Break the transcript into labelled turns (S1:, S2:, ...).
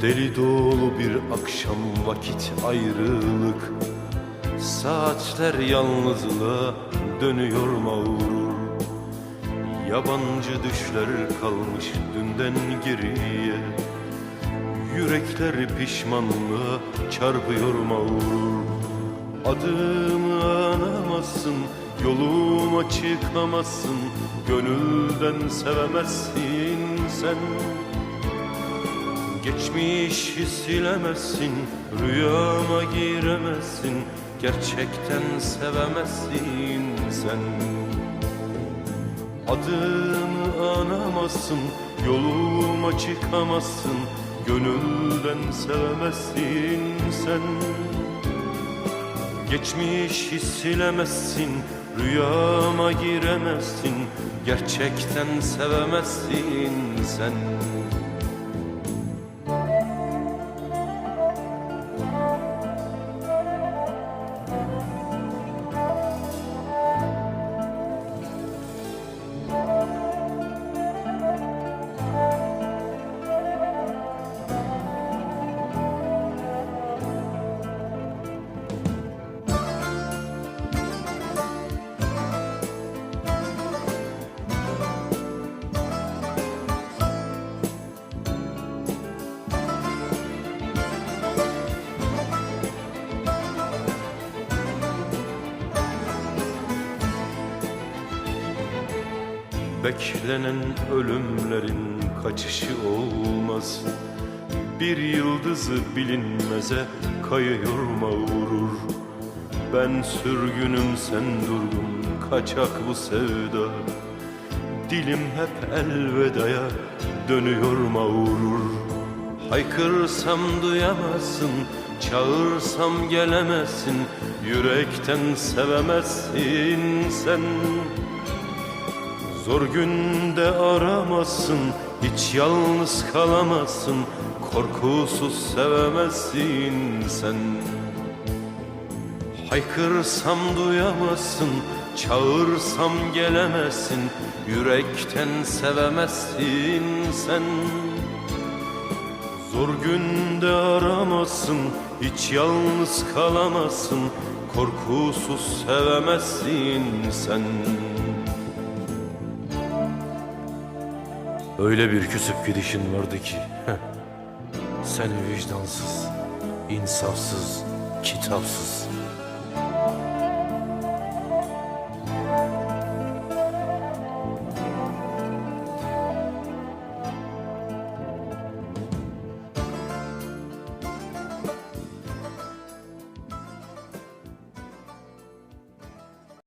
S1: Deli dolu bir akşam, vakit ayrılık. Saatler yalnızlığa dönüyor mağrur. Yabancı düşler kalmış dünden geriye. Yürekler pişmanlığa çarpıyor mağrur. Adımı anamazsın, yoluma çıkamazsın. Gönülden sevemezsin sen. Geçmişi silemezsin, rüyama giremezsin. Gerçekten sevemezsin sen. Adımı anamazsın, yoluma çıkamazsın. Gönülden sevemezsin sen. Geçmişi silemezsin, rüyama giremezsin. Gerçekten sevemezsin sen. Beklenen ölümlerin kaçışı olmaz. Bir yıldızı bilinmeze kayıyor mağrur. Ben sürgünüm, sen durgun, kaçak bu sevda. Dilim hep elvedaya dönüyor mağrur. Haykırsam duyamazsın, çağırsam gelemezsin. Yürekten sevemezsin sen. Zor günde aramazsın, hiç yalnız kalamazsın. Korkusuz sevemezsin sen. Haykırsam duyamazsın, çağırsam gelemezsin. Yürekten sevemezsin sen. Zor günde aramazsın, hiç yalnız kalamazsın. Korkusuz sevemezsin sen. Öyle bir küsüp gidişin vardı ki seni vicdansız, insafsız, kitapsız